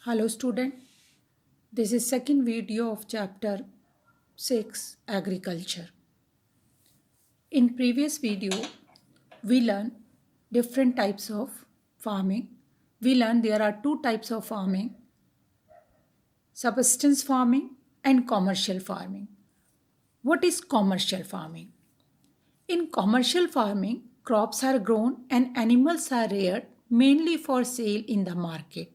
Hello student, this is second video of chapter 6 agriculture. In previous video we learned different types of farming. We learned there are two types of farming, subsistence farming and commercial farming. What is commercial farming? In commercial farming, crops are grown and animals are reared mainly for sale in the market.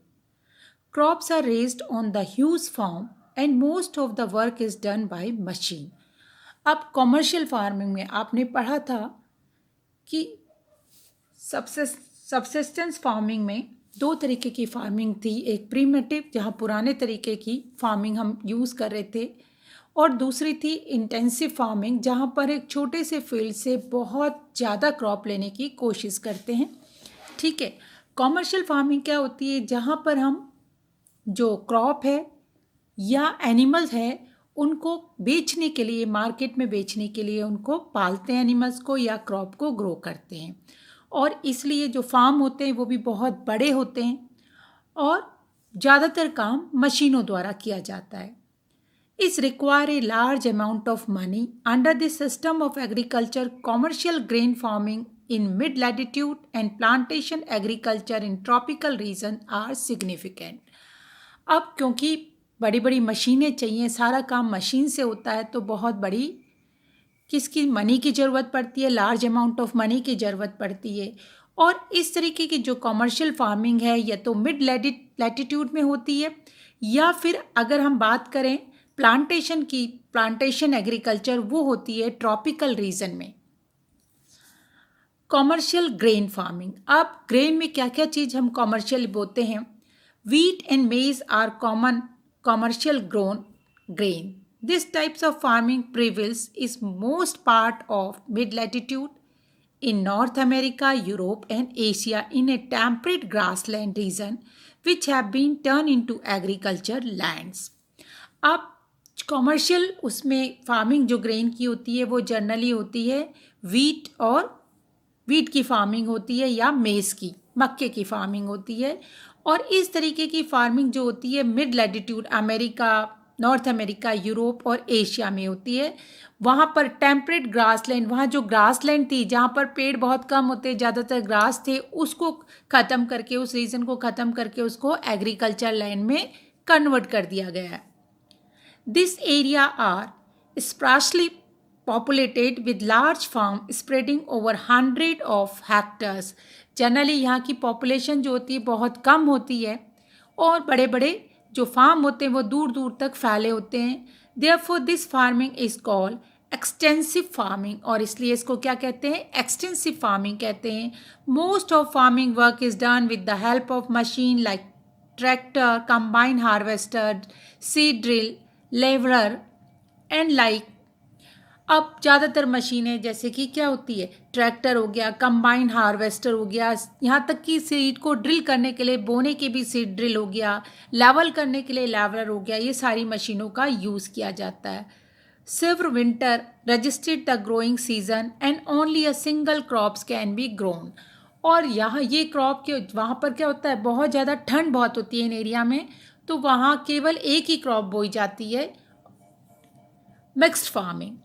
Crops are raised on the huge farm and most of the work is done by machine. अब commercial farming में आपने पढ़ा था कि subsistence farming में दो तरीके की फार्मिंग थी, एक प्रीमेटिव जहाँ पुराने तरीके की फार्मिंग हम यूज़ कर रहे थे और दूसरी थी इंटेंसिव फार्मिंग जहाँ पर एक छोटे से फील्ड से बहुत ज़्यादा क्रॉप लेने की कोशिश करते हैं. ठीक है. कॉमर्शियल फार्मिंग क्या होती है? जहाँ पर हम जो क्रॉप है या एनिमल्स है उनको बेचने के लिए, मार्केट में बेचने के लिए उनको पालते हैं, एनिमल्स को या क्रॉप को ग्रो करते हैं. और इसलिए जो फार्म होते हैं वो भी बहुत बड़े होते हैं और ज़्यादातर काम मशीनों द्वारा किया जाता है. इस require a large amount of money under this system of agriculture. Commercial grain farming in mid latitude and plantation agriculture in tropical region are significant. अब क्योंकि बड़ी बड़ी मशीनें चाहिए, सारा काम मशीन से होता है, तो बहुत बड़ी किसकी मनी की ज़रूरत पड़ती है, लार्ज अमाउंट ऑफ मनी की ज़रूरत पड़ती है. और इस तरीके की जो कॉमर्शियल फार्मिंग है या तो मिड लैटिट्यूड में होती है या फिर अगर हम बात करें प्लांटेशन की, प्लांटेशन एग्रीकल्चर, वो होती है ट्रॉपिकल रीजन में. Commercial grain farming. अब ग्रेन में क्या क्या चीज़ हम कॉमर्शियल बोते हैं? Wheat and maize are common commercial grown grain. This types of farming prevails is most part of mid-latitude in North America, Europe and Asia in a temperate grassland region which have been turned into agriculture lands. अब commercial उसमें farming जो grain की होती है वो generally होती है wheat की फार्मिंग होती है या मेज़ की, मक्के की फार्मिंग होती है. और इस तरीके की फार्मिंग जो होती है mid latitude America, north America, Europe और एशिया में होती है. वहाँ पर टेम्परेट ग्रासलैंड, वहाँ जो ग्रासलैंड थी जहाँ पर पेड़ बहुत कम होते, ज़्यादातर ग्रास थे, उसको ख़त्म करके, उस रीजन को ख़त्म करके उसको एग्रीकल्चर लैंड में कन्वर्ट कर दिया गया है. This area are sparsely populated with large farm spreading over 100 of hectares. Generally यहाँ की पॉपुलेशन जो होती है बहुत कम होती है और बड़े बड़े जो फार्म होते हैं वो दूर दूर तक फैले होते हैं. Therefore this farming is called extensive farming, और इसलिए इसको क्या कहते हैं? एक्सटेंसिव फार्मिंग कहते हैं. Most of farming work is done with the help of machine like tractor, combine harvester, seed drill, leveller and like. अब ज़्यादातर मशीनें जैसे कि क्या होती है, ट्रैक्टर हो गया, कंबाइन हार्वेस्टर हो गया, यहाँ तक कि सीड को ड्रिल करने के लिए बोने के भी सीड ड्रिल हो गया, लेवल करने के लिए लेवलर हो गया, ये सारी मशीनों का यूज़ किया जाता है. सिर्फ winter registered the growing season and only a single crops can be grown. और यहाँ ये क्रॉप के वहाँ पर क्या होता है, बहुत ज़्यादा ठंड बहुत होती है इन एरिया में, तो वहाँ केवल एक ही क्रॉप बोई जाती है. Mixed farming.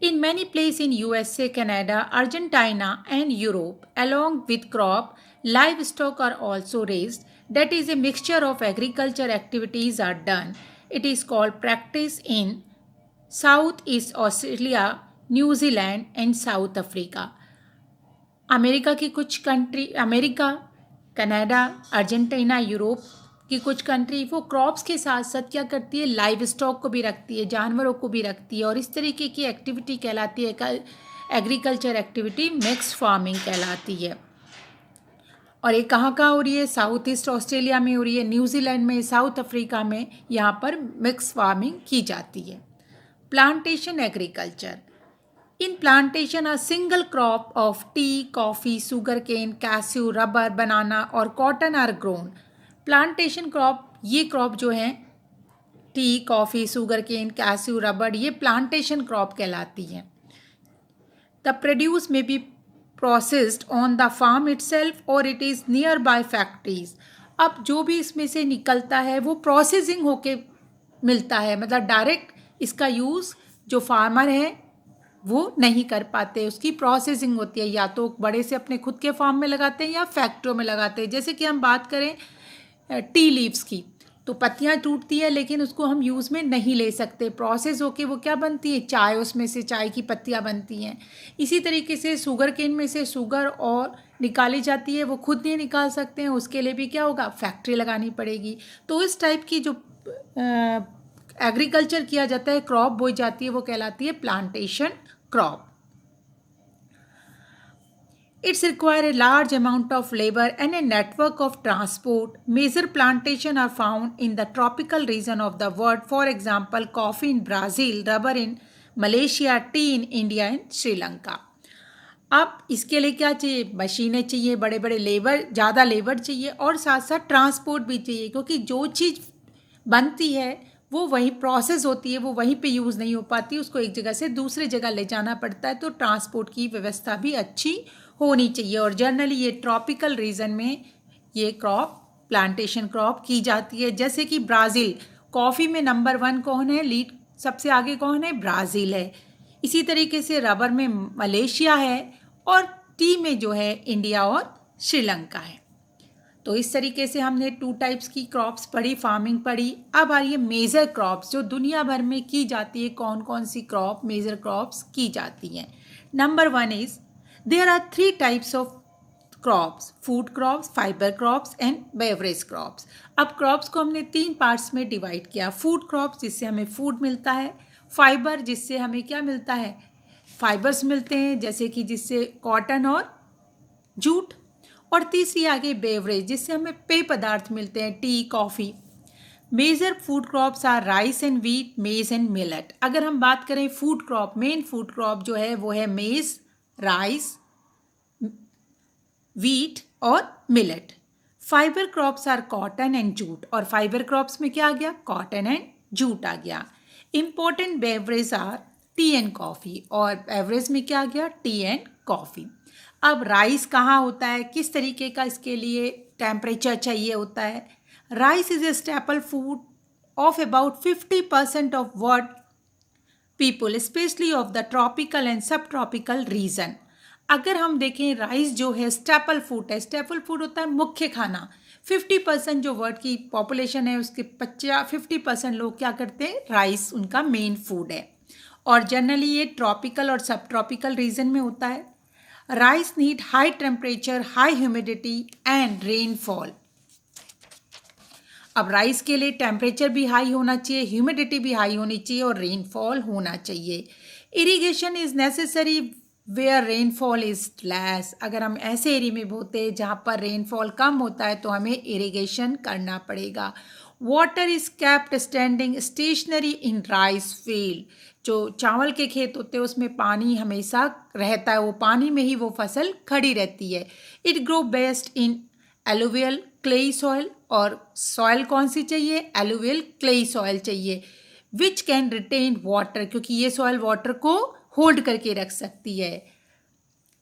In many places in USA, Canada, Argentina and Europe, along with crop, livestock are also raised. That is a mixture of agriculture activities are done. It is called practice in Southeast Australia, New Zealand and South Africa. America की कुछ country, America, Canada, Argentina, Europe की कुछ country वो crops के साथ साथ क्या करती है, लाइव स्टॉक को भी रखती है, जानवरों को भी रखती है, और इस तरीके की एक्टिविटी कहलाती है एग्रीकल्चर एक्टिविटी मिक्स फार्मिंग कहलाती है. और ये कहाँ कहाँ हो रही है? साउथ ईस्ट ऑस्ट्रेलिया में हो रही है, न्यूजीलैंड में, साउथ अफ्रीका में यहाँ पर मिक्स फार्मिंग की जाती है. Plantation agriculture. In plantation, a single crop of tea, coffee, sugarcane, cashew, rubber, banana और cotton are grown. Plantation crop, ये crop जो हैं tea, coffee, sugarcane, cashew, rubber, ये plantation crop कहलाती हैं. The produce may be processed on the farm itself or it is nearby factories. अब जो भी इसमें से निकलता है वो प्रोसेसिंग होके मिलता है, मतलब डायरेक्ट इसका यूज़ जो फार्मर है वो नहीं कर पाते, उसकी प्रोसेसिंग होती है, या तो बड़े से अपने खुद के फार्म में लगाते हैं या फैक्ट्रियों में लगाते हैं। जैसे कि हम बात करें टी लीव्स की, तो पत्तियां टूटती है लेकिन उसको हम यूज़ में नहीं ले सकते, प्रोसेस होके वो क्या बनती है, चाय, उसमें से चाय की पत्तियां बनती हैं। इसी तरीके से शुगर केन में से शुगर और निकाली जाती है, वो खुद नहीं निकाल सकते हैं, उसके लिए भी क्या होगा, फैक्ट्री लगानी पड़ेगी। तो इस टाइप की जो एग्रीकल्चर किया जाता है, क्रॉप बोई जाती है, वो कहलाती है plantation crop. It's require a large amount of labor and a network of transport. Major plantations are found in the tropical region of the world. For example, coffee in Brazil, rubber in Malaysia, tea in India and Sri Lanka. अब इसके लिए क्या चाहिए, मशीनें चाहिए, बड़े बड़े labour, ज़्यादा लेबर चाहिए और साथ साथ ट्रांसपोर्ट भी चाहिए, क्योंकि जो चीज़ बनती है वो वहीं प्रोसेस होती है, वो वहीं पे यूज़ नहीं हो पाती, उसको एक जगह से दूसरी जगह ले जाना पड़ता है, तो ट्रांसपोर्ट की व्यवस्था भी अच्छी होनी चाहिए। और जनरली ये ट्रॉपिकल रीजन में ये क्रॉप, प्लांटेशन क्रॉप की जाती है। जैसे कि ब्राज़ील, कॉफ़ी में नंबर 1 कौन है, लीड सबसे आगे कौन है, ब्राज़ील है। इसी तरीके से रबर में मलेशिया है और टी में जो है इंडिया और श्रीलंका है। तो इस तरीके से हमने 2 टाइप्स की क्रॉप्स पढ़ी, फार्मिंग पढ़ी। अब आ रही है मेजर क्रॉप्स जो दुनिया भर में की जाती है, कौन कौन सी क्रॉप, मेजर क्रॉप्स की जाती हैं। Number 1 is there are 3 types of crops, food crops, fibre crops and beverage crops. अब क्रॉप्स को हमने 3 पार्ट्स में डिवाइड किया। फूड क्रॉप्स जिससे हमें फूड मिलता है, फाइबर जिससे हमें क्या मिलता है, फाइबर्स मिलते हैं, जैसे कि जिससे कॉटन और जूट, और तीसरी आगे बेवरेज जिससे हमें पेय पदार्थ मिलते हैं, tea, coffee. Major food crops are rice and wheat, maize and millet. अगर हम बात करें food crop, main food crop जो है वो है मेज, राइस, वीट और millet. Fibre crops are cotton and jute, और फाइबर क्रॉप्स में क्या आ गया, कॉटन एंड जूट आ गया। Important beverage are tea and coffee, और बेवरेज में क्या आ गया, टी एंड कॉफ़ी। अब राइस कहाँ होता है, किस तरीके का इसके लिए टेम्परेचर चाहिए होता है। Rice is a staple food of about 50% of world people, specially of the tropical and सब ट्रॉपिकल रीजन। अगर हम देखें राइस जो है स्टेपल फूड है, स्टेपल फूड होता है मुख्य खाना। 50% जो वर्ल्ड की पॉपुलेशन है उसके 50% लोग क्या करते हैं, राइस उनका मेन फूड है, और जनरली ये ट्रॉपिकल और सब ट्रॉपिकल रीजन में होता है। Rice need high temperature, high humidity and rainfall. अब राइस के लिए टेम्परेचर भी हाई होना चाहिए, ह्यूमिडिटी भी हाई होनी चाहिए और रेनफॉल होना चाहिए। Irrigation is necessary where rainfall is less. अगर हम ऐसे एरिया में बोते हैं जहाँ पर रेनफॉल कम होता है तो हमें इरिगेशन करना पड़ेगा। Water is kept standing stationary in rice field. जो चावल के खेत होते हैं उसमें पानी हमेशा रहता है, वो पानी में ही वो फसल खड़ी रहती है। It grow best in alluvial clayey soil, और सॉइल कौन सी चाहिए, एलुवियल क्लेई सॉइल चाहिए, विच कैन रिटेन वाटर, क्योंकि ये सॉइल वाटर को होल्ड करके रख सकती है।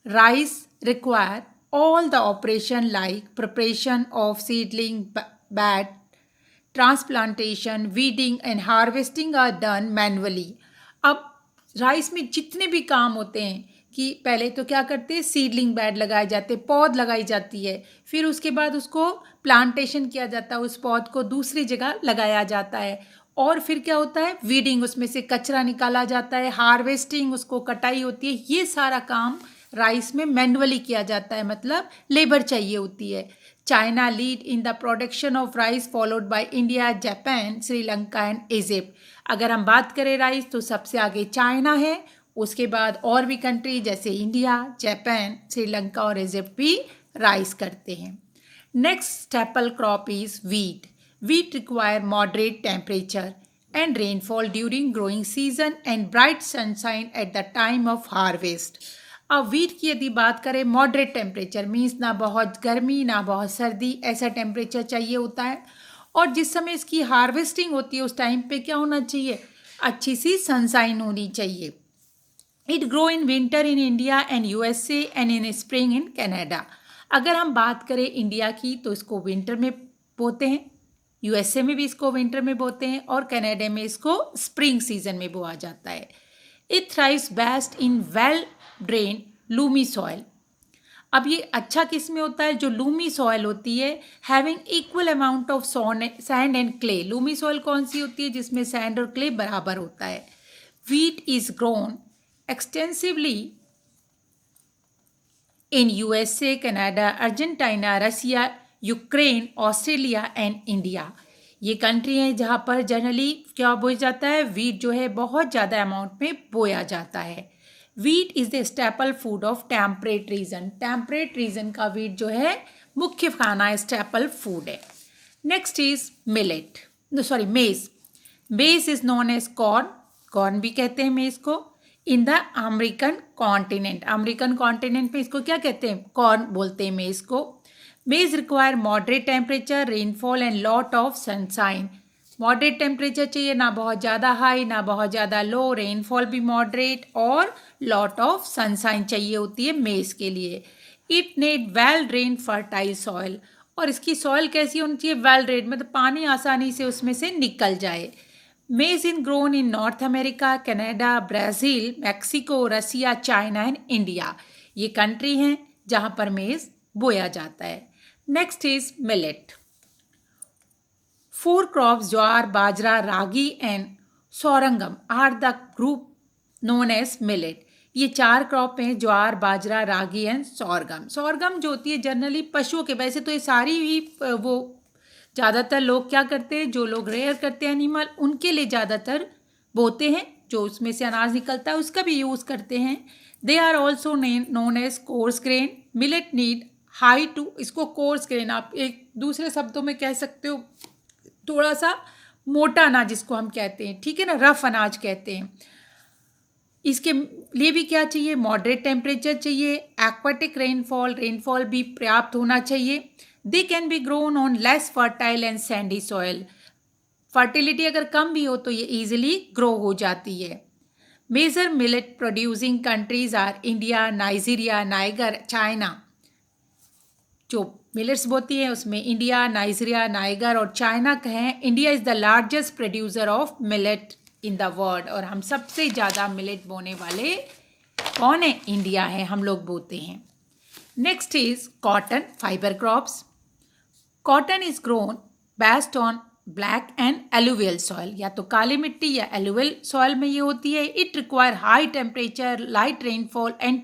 Rice require all the operation like preparation of seedling bed, transplantation, weeding and harvesting are done manually. अब राइस में जितने भी काम होते हैं कि पहले तो क्या करते हैं, सीडलिंग बेड लगाए जाते हैं, पौध लगाई जाती है, फिर उसके बाद उसको प्लांटेशन किया जाता है, उस पौध को दूसरी जगह लगाया जाता है, और फिर क्या होता है, वीडिंग, उसमें से कचरा निकाला जाता है, हार्वेस्टिंग, उसको कटाई होती है। ये सारा काम राइस में मैनुअली किया जाता है, मतलब लेबर चाहिए होती है। China lead in the production of rice followed by India, Japan, Sri Lanka and Egypt. अगर हम बात करें राइस तो सबसे आगे चाइना है, उसके बाद और भी कंट्री जैसे इंडिया, जापान, श्रीलंका और इजिप्ट भी राइस करते हैं। Next staple crop is wheat. Wheat require moderate temperature and rainfall during growing season and bright sunshine at the time of harvest. अब वीट की यदि बात करें, मॉडरेट टेम्परेचर मीन्स ना बहुत गर्मी ना बहुत सर्दी, ऐसा टेम्परेचर चाहिए होता है, और जिस समय इसकी हार्वेस्टिंग होती है उस टाइम पे क्या होना चाहिए, अच्छी सी सनशाइन होनी चाहिए। It grow in winter in India and USA and in spring in Canada. अगर हम बात करें इंडिया की तो इसको विंटर में बोते हैं, यूएसए में भी इसको विंटर में बोते हैं और कनाडा में इसको स्प्रिंग सीजन में बोआ जाता है। It thrives best in well drain loamy soil. अब ये अच्छा किस में होता है, जो लूमी सॉइल होती है, having equal amount of sand and clay. Lumi soil कौन सी होती है, जिसमें सैंड और क्ले बराबर होता है। Wheat is grown extensively in USA, Canada, Argentina, Russia, Ukraine, Australia and India. ये कंट्री हैं जहाँ पर जनरली क्या बोया जाता है, व्हीट जो है बहुत ज़्यादा अमाउंट में बोया जाता है। Wheat is the staple food of temperate region. Temperate region का व्हीट जो है मुख्य खाना है, स्टेपल फूड है। Next is millet, maize. Maize is known as corn, corn भी कहते हैं मेज को। In the American continent, American continent में इसको क्या कहते हैं, कॉर्न बोलते हैं मेज को। मेज require moderate temperature, rainfall and lot of sunshine. Moderate temperature चाहिए, ना बहुत ज़्यादा हाई ना बहुत ज़्यादा लो, रेनफॉल भी मॉडरेट और लॉट ऑफ सनशाइन चाहिए होती है मेज के लिए। It need well drain fertile soil, और इसकी सॉइल कैसी होनी चाहिए, वेल ड्रेन, मतलब पानी आसानी से उसमें से निकल जाए। Maize in grown in North America, Canada, Brazil, Mexico, Russia, China and India. ये कंट्री हैं जहाँ पर मेज बोया जाता है। Next is millet. 4 crops, jowar, bajra, ragi and sorghum are the group known as millet. ये 4 क्रॉप हैं, jowar, bajra, ragi and sorghum. Sorghum जो होती है जनरली पशुओं के, वैसे तो ये सारी ही वो ज़्यादातर लोग क्या करते हैं, जो लोग रेयर करते हैं एनिमल, उनके लिए ज़्यादातर बोते हैं, जो उसमें से अनाज निकलता है उसका भी यूज़ करते हैं। They are also known as coarse grain. Millet need high to, इसको कोर्स ग्रेन आप एक दूसरे शब्दों में कह सकते हो, थोड़ा सा मोटा अनाज जिसको हम कहते हैं, ठीक है ना, रफ अनाज कहते हैं। इसके लिए भी क्या चाहिए, मॉडरेट टेम्परेचर चाहिए, एक्वाटिक रेनफॉल, रेनफॉल भी पर्याप्त होना चाहिए। They can be grown on less fertile and Sandy soil. Fertility अगर कम भी हो तो ये ईजिली ग्रो हो जाती है। Major millet producing countries are India, Nigeria, Niger, China. जो मिलेट्स बोती है उसमें इंडिया, नाइजीरिया, नाइगर और चाइना कहें। India is the largest producer of millet in the world, और हम सबसे ज़्यादा मिलेट बोने वाले कौन है, इंडिया है, हम लोग बोते हैं। Next is cotton fibre crops. Cotton is grown based on black and alluvial soil, या तो काली मिट्टी या एलुवियल सॉइल में ये होती है। It require high temperature, light rainfall and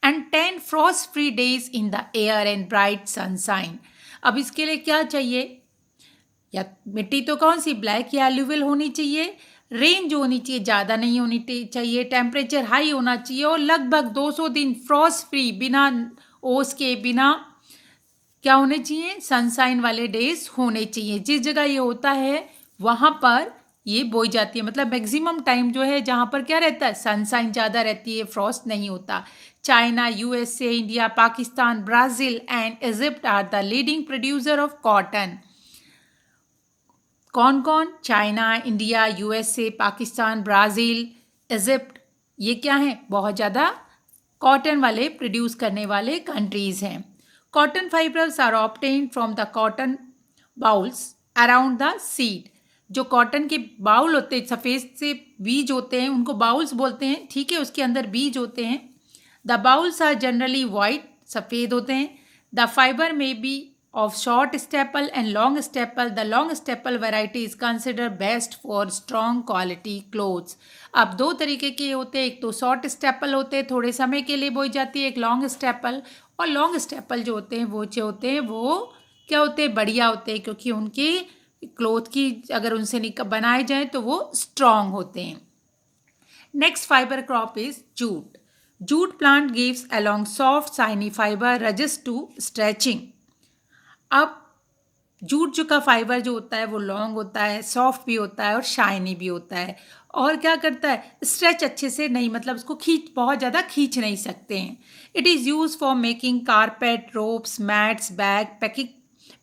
210 frost free days in the air and bright sunshine। अब इसके लिए क्या चाहिए, या मिट्टी तो कौन सी, ब्लैक या एलुवियल होनी चाहिए। रेन जो होनी चाहिए ज़्यादा नहीं होनी चाहिए, टेम्परेचर हाई होना चाहिए, और लगभग 200 दिन फ्रॉस्ट फ्री, बिना ओस के, बिना क्या होने चाहिए, सनशाइन वाले डेज होने चाहिए। जिस जगह ये होता है वहाँ पर ये बोई जाती है, मतलब मैक्सिमम टाइम जो है जहाँ पर क्या रहता है, सनशाइन ज़्यादा रहती है, फ्रॉस्ट नहीं होता। China, USA, India, Pakistan, Brazil and Egypt are the leading producer of cotton. कौन कौन, China, India, USA, Pakistan, Brazil, Egypt, ये क्या हैं, बहुत ज़्यादा कॉटन वाले प्रोड्यूस करने वाले कंट्रीज़ हैं। Cotton fibres are obtained from the cotton bolls around the seed. जो कॉटन के बाउल होते हैं, सफ़ेद से बीज होते हैं, उनको बाउल्स बोलते हैं, ठीक है, उसके अंदर बीज होते हैं। The bolls are generally white, सफ़ेद होते हैं। The fibre may be of short staple and long staple. The long staple variety is consider best for strong quality clothes. अब 2 तरीके के होते हैं, एक तो शॉर्ट स्टेपल होते हैं, थोड़े समय के लिए बोई जाती है, एक लॉन्ग स्टेपल। और लॉन्ग स्टेपल जो होते हैं वो क्या होते हैं, बढ़िया होते हैं, क्योंकि उनकी क्लोथ की अगर उनसे बनाए जाए तो वो स्ट्रॉन्ग होते हैं। Next fibre crop is jute. Jute plant gives a long soft shiny fibre resist to stretching. अब जूट जो का फाइबर जो होता है वो लॉन्ग होता है, सॉफ्ट भी होता है और शाइनी भी होता है, और क्या करता है, स्ट्रेच अच्छे से नहीं, मतलब उसको बहुत ज़्यादा खींच नहीं सकते हैं। It is use for making carpet, ropes, mats, bag,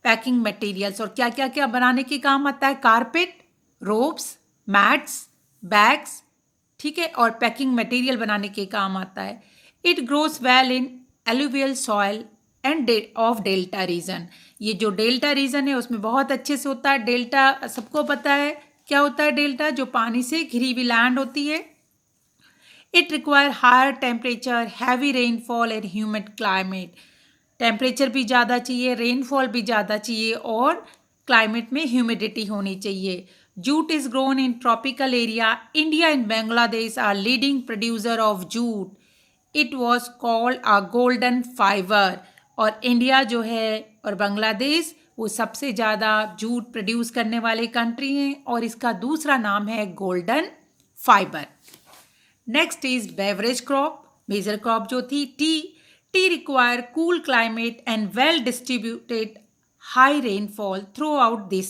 packing materials. और क्या क्या क्या बनाने के काम आता है, कारपेट, रोप्स, मैट्स, बैग्स, ठीक है, और पैकिंग मटेरियल बनाने के काम आता है। It grows well in alluvial soil and of delta region. ये जो डेल्टा रीजन है उसमें बहुत अच्छे से होता है। डेल्टा सबको पता है क्या होता है। डेल्टा जो पानी से घिरी हुई लैंड होती है। It require higher temperature, heavy rainfall and humid climate. Temperature भी ज़्यादा चाहिए, रेनफॉल भी ज़्यादा चाहिए और क्लाइमेट में ह्यूमिडिटी होनी चाहिए। Jute is grown in tropical area. India and Bangladesh are leading producer of jute. It was called a golden fibre. और इंडिया जो है और बांग्लादेश वो सबसे ज़्यादा जूट प्रोड्यूस करने वाले कंट्री हैं और इसका दूसरा नाम है golden fibre. Next is beverage crop. Major crop जो थी tea. Tea require cool climate and well distributed high rainfall throughout this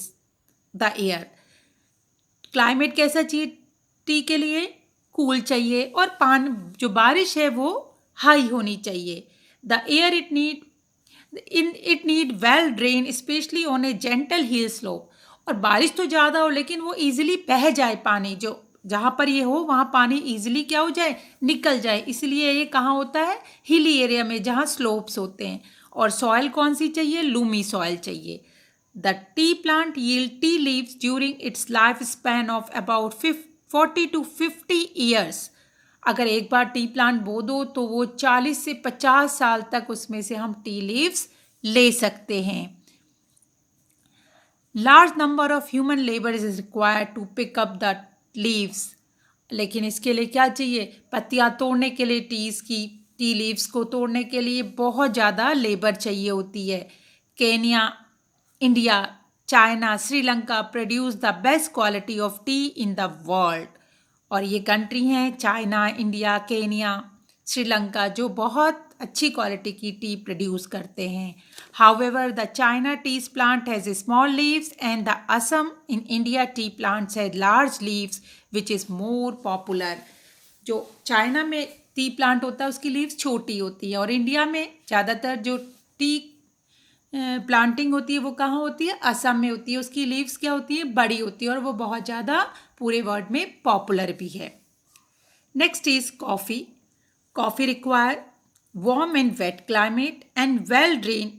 the year. Climate कैसा चाहिए टी के लिए? कूल चाहिए और पानी जो बारिश है वो हाई होनी चाहिए। The air it need well drain specially on A gentle hill slope. और बारिश तो ज़्यादा हो लेकिन वो इजीली बह जाए, पानी जो जहाँ पर ये हो वहाँ पानी इजीली क्या हो जाए, निकल जाए। इसलिए ये कहाँ होता है? हिली एरिया में जहाँ स्लोप्स होते हैं। और सॉइल कौन सी चाहिए? लूमी सॉइल चाहिए। The T plant yield tea leaves during its life span of about 40 to 50 years. अगर एक बार टी प्लांट बो दो तो वो 40 से 50 साल तक उसमें से हम टी लीव्स ले सकते हैं। Large number of human labour is required to pick up the leaves. लेकिन इसके लिए क्या चाहिए? पत्तियाँ तोड़ने के लिए टी लीव्स को तोड़ने के लिए बहुत ज़्यादा लेबर चाहिए होती है। Kenya, India, China, Sri Lanka produce the best quality of T in the world. और ये कंट्री हैं चाइना, इंडिया, केन्या, श्रीलंका जो बहुत अच्छी क्वालिटी की टी प्रोड्यूस करते हैं। However the China T plant has small leaves and the Assam in India T plants has large leaves which is more popular. जो चाइना में टी प्लांट होता है उसकी लीव्स छोटी होती है और इंडिया में ज़्यादातर जो टी प्लांटिंग होती है वो कहाँ होती है? असम में होती है। उसकी लीव्स क्या होती है? बड़ी होती है और वो बहुत ज़्यादा पूरे वर्ल्ड में पॉपुलर भी है। Next is coffee. Coffee require warm and wet climate and well drain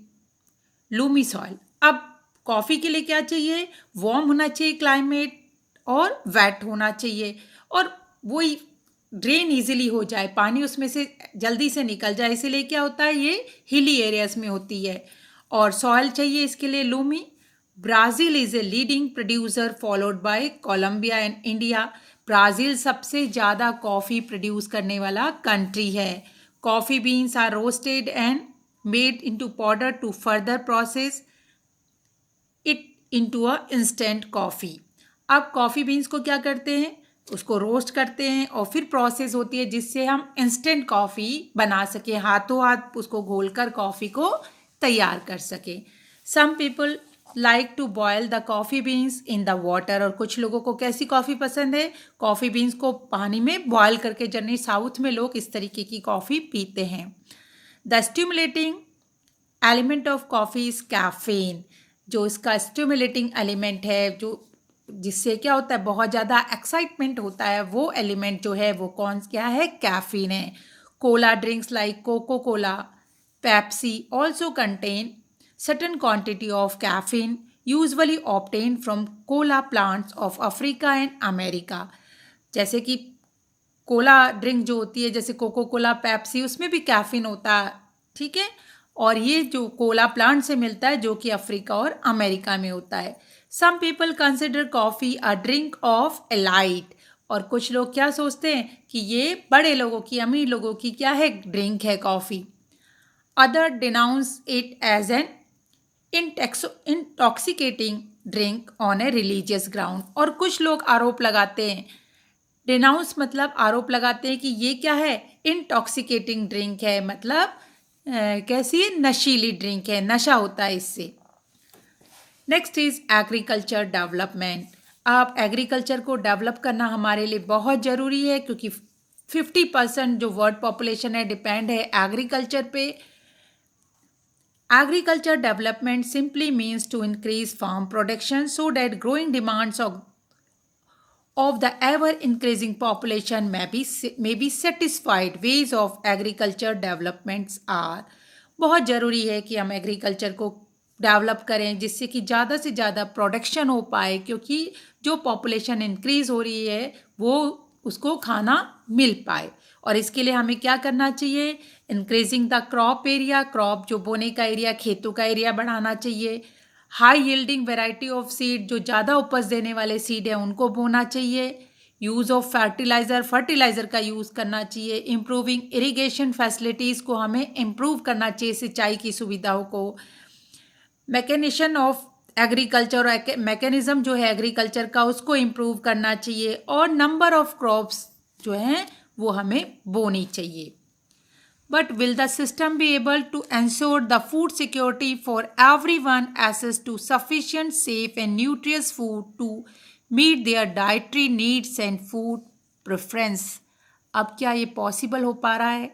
loamy soil. अब कॉफ़ी के लिए क्या चाहिए? वार्म होना चाहिए क्लाइमेट और वेट होना चाहिए और वही ड्रेन इजीली हो जाए, पानी उसमें से जल्दी से निकल जाए। इसीलिए क्या होता है? ये हिली एरियाज में होती है। और सॉइल चाहिए इसके लिए loamy. Brazil is a leading producer followed by Colombia and India. Brazil सबसे ज़्यादा कॉफ़ी प्रोड्यूस करने वाला कंट्री है। Coffee beans are roasted and made into powder to further process it into a instant coffee. अब coffee beans को क्या करते हैं? उसको रोस्ट करते हैं और फिर प्रोसेस होती है जिससे हम इंस्टेंट कॉफ़ी बना सकें, हाथों हाथ उसको घोलकर कॉफ़ी को तैयार कर सकें। Some people like to boil the coffee beans in the water. और कुछ लोगों को कैसी कॉफ़ी पसंद है? कॉफ़ी बीन्स को पानी में बॉयल करके। जनरली साउथ में लोग इस तरीके की कॉफ़ी पीते हैं। The stimulating element of coffee is caffeine. जो इसका स्टिमुलेटिंग एलिमेंट है, जो जिससे क्या होता है? बहुत ज़्यादा एक्साइटमेंट होता है, वो एलिमेंट जो है वो क्या है? कैफ़ीन है। Cola drinks like Coca Cola, Pepsi also contain certain quantity of caffeine usually obtained from cola plants of Africa and America। जैसे कि कोला ड्रिंक जो होती है जैसे कोको कोला, पेप्सी, उसमें भी कैफीन होता है, ठीक है। और ये जो कोला प्लांट से मिलता है जो कि अफ्रीका और अमेरिका में होता है। Some people consider coffee a drink of elite. और कुछ लोग क्या सोचते हैं कि ये बड़े लोगों की, अमीर लोगों की क्या है? ड्रिंक है coffee. Other denounce it as an intoxicating drink on a religious ground। और कुछ लोग आरोप लगाते हैं, डिनाउंस मतलब आरोप लगाते हैं कि ये क्या है? इंटॉक्सिकेटिंग ड्रिंक है, मतलब कैसी है? नशीली ड्रिंक है, नशा होता है इससे। Next is agriculture development. अब एग्रीकल्चर को डेवलप करना हमारे लिए बहुत ज़रूरी है क्योंकि 50% जो वर्ल्ड पॉपुलेशन है डिपेंड है एग्रीकल्चर पे। Agriculture development simply means to increase farm production so that growing demands of the ever increasing population may be satisfied. Ways of agriculture developments are बहुत ज़रूरी है कि हम एग्रीकल्चर को डेवलप करें जिससे कि ज़्यादा से ज़्यादा प्रोडक्शन हो पाए, क्योंकि जो पॉपुलेशन इंक्रीज़ हो रही है वो उसको खाना मिल पाए। और इसके लिए हमें क्या करना चाहिए? Increasing the crop area, crop जो बोने का एरिया, खेतों का एरिया बढ़ाना चाहिए। High yielding variety of seed, जो ज़्यादा उपज देने वाले सीड हैं उनको बोना चाहिए। यूज़ ऑफ फर्टिलाइज़र, फर्टिलाइज़र का यूज़ करना चाहिए। इम्प्रूविंग इरिगेशन फैसिलिटीज़ को हमें इम्प्रूव करना चाहिए, सिंचाई की सुविधाओं को। मैकेनिशन ऑफ एग्रीकल्चर, मैकेनिज्म जो है एग्रीकल्चर का उसको इम्प्रूव करना चाहिए। और नंबर ऑफ क्रॉप्स जो हैं वो हमें बोनी चाहिए। But will the system be able to ensure the food security for everyone, access to sufficient, safe and nutritious food to meet their dietary needs and food preference? अब क्या ये possible हो पा रहा है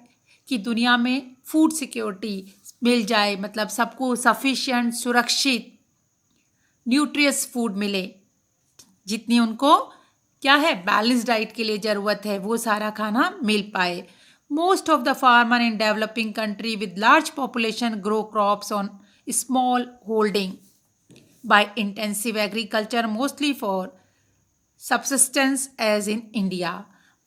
कि दुनिया में फूड सिक्योरिटी मिल जाए, मतलब सबको सफिशिएंट, सुरक्षित, न्यूट्रियस फूड मिले, जितनी उनको क्या है बैलेंस डाइट के लिए ज़रूरत है वो सारा खाना मिल पाए। Most of the farmer in developing country with large population grow crops on small holding by intensive agriculture mostly for subsistence as in India.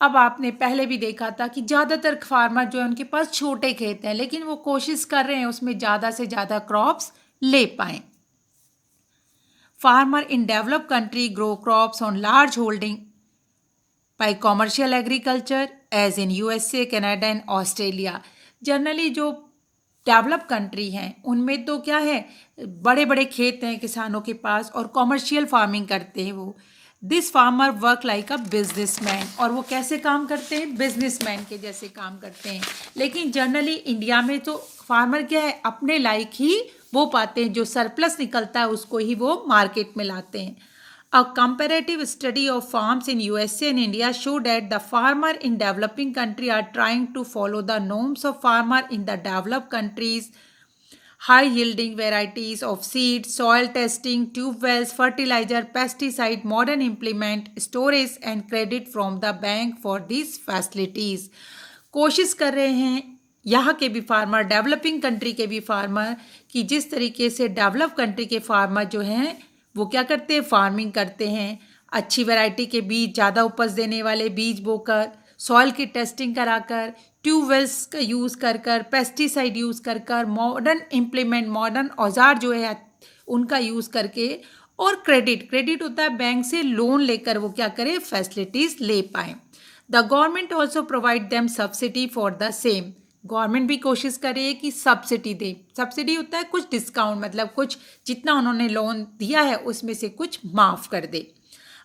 अब आपने पहले भी देखा था कि ज़्यादातर फार्मर जो है उनके पास छोटे खेत हैं, लेकिन वो कोशिश कर रहे हैं उसमें ज़्यादा से ज़्यादा क्रॉप्स ले पाएँ। Farmer in developed country grow crops on large holding by commercial agriculture as in USA, Canada and Australia. Generally जो डेवलप कंट्री हैं उनमें तो क्या है, बड़े बड़े खेत हैं किसानों के पास और कॉमर्शियल फार्मिंग करते हैं वो। This farmer work like a businessman, और वो कैसे काम करते हैं? बिजनेसमैन के जैसे काम करते हैं। लेकिन जनरली इंडिया में तो फार्मर क्या है, अपने लायक ही वो पाते हैं, जो सरप्लस निकलता है उसको ही वो मार्केट में लाते हैं। A comparative study of farms in USA and India showed that the farmer in developing country are trying to follow the norms of farmer in the developed countries. High yielding varieties of seeds, soil testing, tube wells, fertilizer, pesticide, modern implement, storage and credit from the bank for these facilities. कोशिश कर रहे हैं यहाँ के भी farmer, developing country के भी farmer, कि जिस तरीके से डेवलप कंट्री के फार्मर जो हैं वो क्या करते हैं, फार्मिंग करते हैं, अच्छी वैरायटी के बीज, ज़्यादा उपज देने वाले बीज बोकर, सॉइल की टेस्टिंग कराकर, ट्यूबवेल्स का यूज़ कर कर, पेस्टिसाइड यूज़ कर कर, मॉडर्न इम्प्लीमेंट, मॉडर्न औजार जो है उनका यूज़ करके, और क्रेडिट होता है बैंक से लोन लेकर वो क्या करें, फैसिलिटीज़ ले पाएँ। The government also provide them subsidy for the same. Government भी कोशिश कर रही है कि सब्सिडी दे। सब्सिडी होता है कुछ डिस्काउंट, मतलब कुछ जितना उन्होंने लोन दिया है उसमें से कुछ माफ़ कर दे।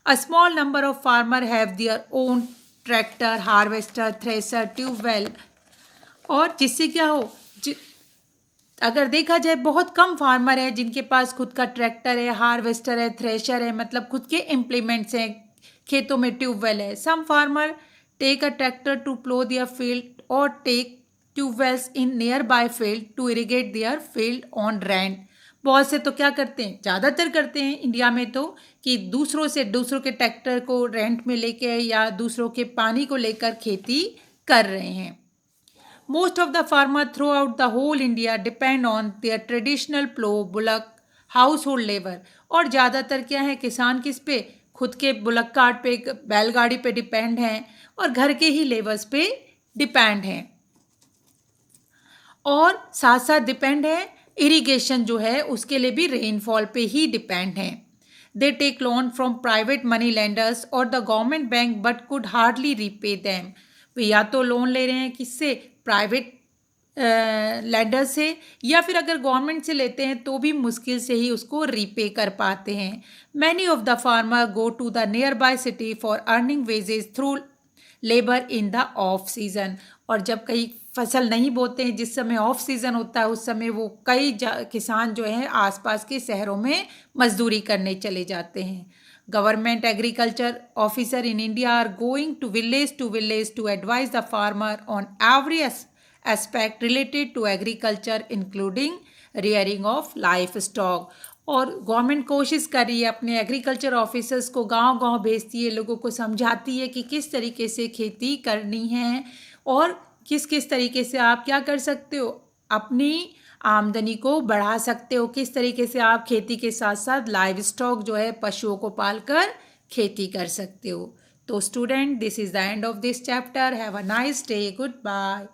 A small number of farmer have their own tractor, harvester, thresher, tubewell, और जिससे क्या हो, अगर देखा जाए बहुत कम फार्मर है जिनके पास खुद का ट्रैक्टर है, हार्वेस्टर है, थ्रेशर है, मतलब खुद के इम्प्लीमेंट्स हैं, खेतों में ट्यूबवेल है। Some farmer take a tractor to plough their field और take tubewells in nearby field to irrigate their field on rent. बहुत से तो क्या करते हैं, ज़्यादातर करते हैं इंडिया में तो, कि दूसरों के ट्रैक्टर को रेंट में लेके या दूसरों के पानी को लेकर खेती कर रहे हैं। Most of the farmer throughout the whole India depend on their traditional plough, bullock, household labour. और ज़्यादातर क्या है, किसान किस पे, खुद के बुलक कार्ट पे, बैलगाड़ी पे डिपेंड हैं और घर के ही लेबर्स पे डिपेंड हैं। और साथ साथ डिपेंड है इरिगेशन जो है उसके लिए भी रेनफॉल पे ही डिपेंड है। They take loan from private money lenders और the government bank but could hardly repay them. वे या तो लोन ले रहे हैं किससे, प्राइवेट लेंडर से, या फिर अगर गवर्नमेंट से लेते हैं तो भी मुश्किल से ही उसको रीपे कर पाते हैं। Many of the farmer go to the nearby city for earning wages through labour in the off season. और जब कहीं फसल नहीं बोते हैं, जिस समय ऑफ सीज़न होता है उस समय वो कई किसान जो हैं आसपास के शहरों में मजदूरी करने चले जाते हैं। Government agriculture officer in India are going to village to advise the farmer on every aspect related to agriculture including rearing of livestock. और गवर्नमेंट कोशिश कर रही है, अपने एग्रीकल्चर ऑफिसर्स को गांव-गांव भेजती है, लोगों को समझाती है कि किस तरीके से खेती करनी है और किस किस तरीके से आप क्या कर सकते हो, अपनी आमदनी को बढ़ा सकते हो, किस तरीके से आप खेती के साथ साथ लाइव स्टॉक जो है पशुओं को पालकर खेती कर सकते हो। तो student, this is the end of this chapter. Have a nice day. Good bye.